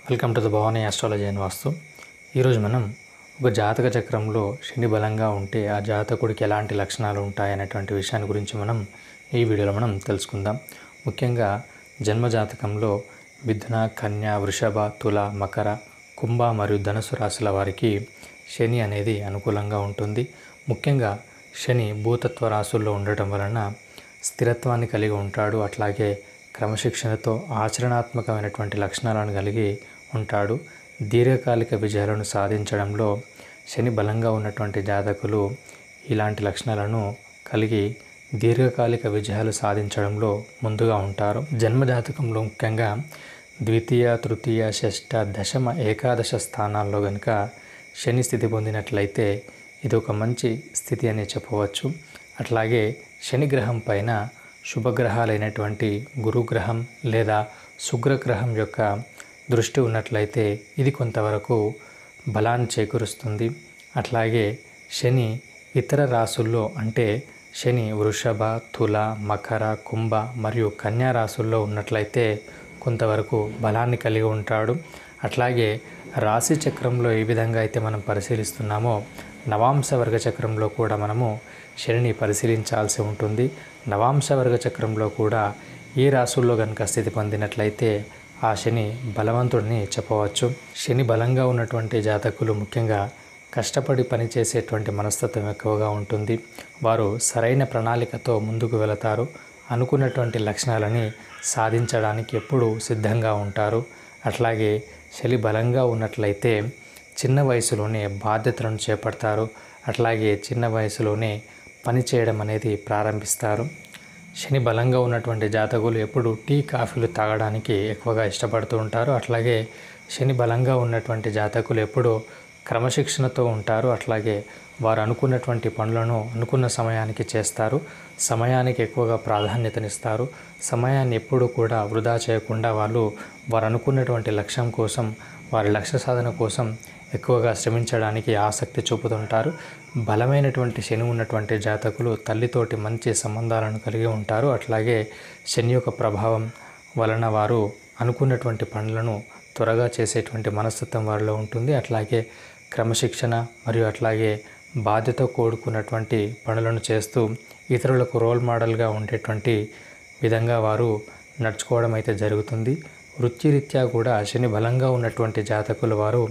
Welcome to the Bhavani astrology and vastu. ఈరోజు మనం ఒక జాతక చక్రంలో శని బలంగా ఉంటే ఆ జాతకుడికి ఎలాంటి లక్షణాలు ఉంటాయనేటువంటి విషయాన్ని గురించి మనం ఈ వీడియోలో మనం తెలుసుకుందాం. ముఖ్యంగా జన్మజాతకంలో మిథున, కన్య, వృషభ, తుల, మకర, కుంభ మరియు ధనుసు రాశుల వారికి శని అనేది అనుకూలంగా ఉంటుంది. ముఖ్యంగా శని భూతత్వ రాశుల్లో ఉండటం వలన స్థిరత్వాన్ని కలిగి ఉంటాడు. అట్లాగే క్రమశిక్షణతో ఆచరణాత్మకమైనటువంటి లక్షణాలను కలిగి ఉంటాడు. దీర్ఘకాలిక విజయాలను సాధించడంలో శని బలంగా ఉన్నటువంటి జాతకులు ఇలాంటి లక్షణాలను కలిగి దీర్ఘకాలిక విజయాలు సాధించడంలో ముందుగా ఉంటారు. జన్మజాతకంలో ముఖ్యంగా ద్వితీయ, తృతీయ, షష్ఠ, దశమ, ఏకాదశ స్థానాల్లో కనుక శని స్థితి పొందినట్లయితే ఇది ఒక మంచి స్థితి అని చెప్పవచ్చు. అట్లాగే శని గ్రహం పైన శుభగ్రహాలైనటువంటి గురుగ్రహం లేదా శుక్రగ్రహం యొక్క దృష్టి ఉన్నట్లయితే ఇది కొంతవరకు బలాన్ని చేకూరుస్తుంది. అట్లాగే శని ఇతర రాశుల్లో అంటే శని వృషభ, తుల, మకర, కుంభ మరియు కన్యా రాశుల్లో ఉన్నట్లయితే కొంతవరకు బలాన్ని కలిగి ఉంటాడు. అట్లాగే రాశి చక్రంలో ఏ విధంగా అయితే మనం పరిశీలిస్తున్నామో నవాంశ వర్గ చక్రంలో కూడా మనము శనిని పరిశీలించాల్సి ఉంటుంది. నవాంశ వర్గ చక్రంలో కూడా ఏ రాశుల్లో కనుక స్థితి పొందినట్లయితే ఆ శని బలవంతుడిని చెప్పవచ్చు. శని బలంగా ఉన్నటువంటి జాతకులు ముఖ్యంగా కష్టపడి పనిచేసేటువంటి మనస్తత్వం ఎక్కువగా ఉంటుంది. వారు సరైన ప్రణాళికతో ముందుకు వెళతారు. అనుకున్నటువంటి లక్షణాలని సాధించడానికి ఎప్పుడూ సిద్ధంగా ఉంటారు. అట్లాగే శని బలంగా ఉన్నట్లయితే చిన్న వయసులోనే బాధ్యతలను చేపడతారు. అట్లాగే చిన్న వయసులోనే పని చేయడం అనేది ప్రారంభిస్తారు. శని బలంగా ఉన్నటువంటి జాతకులు ఎప్పుడు టీ, కాఫీలు తాగడానికి ఎక్కువగా ఇష్టపడుతూ ఉంటారు. అట్లాగే శని బలంగా ఉన్నటువంటి జాతకులు ఎప్పుడూ క్రమశిక్షణతో ఉంటారు. అట్లాగే వారు అనుకున్నటువంటి పనులను అనుకున్న సమయానికి చేస్తారు. సమయానికి ఎక్కువగా ప్రాధాన్యతనిస్తారు. సమయాన్ని ఎప్పుడూ కూడా వృధా చేయకుండా వారు అనుకున్నటువంటి లక్ష్యం కోసం, వారి లక్ష్య సాధన కోసం ఎక్కువగా శ్రమించడానికి ఆసక్తి చూపుతుంటారు. బలమైనటువంటి శని ఉన్నటువంటి జాతకులు తల్లితోటి మంచి సంబంధాలను కలిగి ఉంటారు. అట్లాగే శని యొక్క ప్రభావం వలన వారు అనుకున్నటువంటి పనులను త్వరగా చేసేటువంటి మనస్తత్వం వారిలో ఉంటుంది. అట్లాగే క్రమశిక్షణ మరియు అట్లాగే బాధ్యత కూడుకున్నటువంటి పనులను చేస్తూ ఇతరులకు రోల్ మోడల్గా ఉండేటువంటి విధంగా వారు నడుచుకోవడం అయితే జరుగుతుంది. వృత్తిరీత్యా కూడా శని బలంగా ఉన్నటువంటి జాతకులు వారు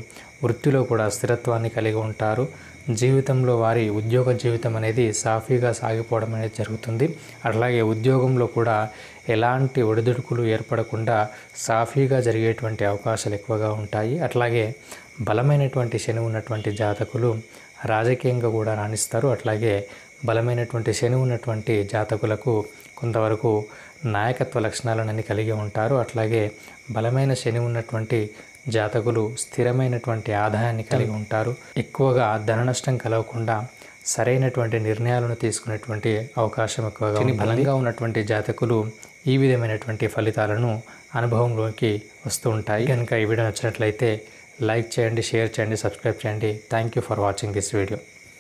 వృత్తిలో కూడా స్థిరత్వాన్ని కలిగి ఉంటారు. జీవితంలో వారి ఉద్యోగ జీవితం అనేది సాఫీగా సాగిపోవడం అనేది జరుగుతుంది. అట్లాగే ఉద్యోగంలో కూడా ఎలాంటి ఒడిదుడుకులు ఏర్పడకుండా సాఫీగా జరిగేటువంటి అవకాశాలు ఎక్కువగా ఉంటాయి. అట్లాగే బలమైనటువంటి శని ఉన్నటువంటి జాతకులు రాజకీయంగా కూడా రాణిస్తారు. అట్లాగే బలమైనటువంటి శని ఉన్నటువంటి జాతకులకు కొంతవరకు నాయకత్వ లక్షణాలను కలిగి ఉంటారు. అట్లాగే బలమైన శని ఉన్నటువంటి జాతకులు స్థిరమైనటువంటి ఆదాయాన్ని కలిగి ఉంటారు. ఎక్కువగా ధన నష్టం కలగకుండా సరైనటువంటి నిర్ణయాలను తీసుకునేటువంటి అవకాశం ఎక్కువగా ఉంటుంది. బలంగా ఉన్నటువంటి జాతకులు ఈ విధమైనటువంటి ఫలితాలను అనుభవంలోకి వస్తూ ఉంటాయి. కనుక ఈ వీడియో నచ్చినట్లయితే లైక్ చేయండి, షేర్ చేయండి, సబ్స్క్రైబ్ చేయండి. Thank you for watching this video.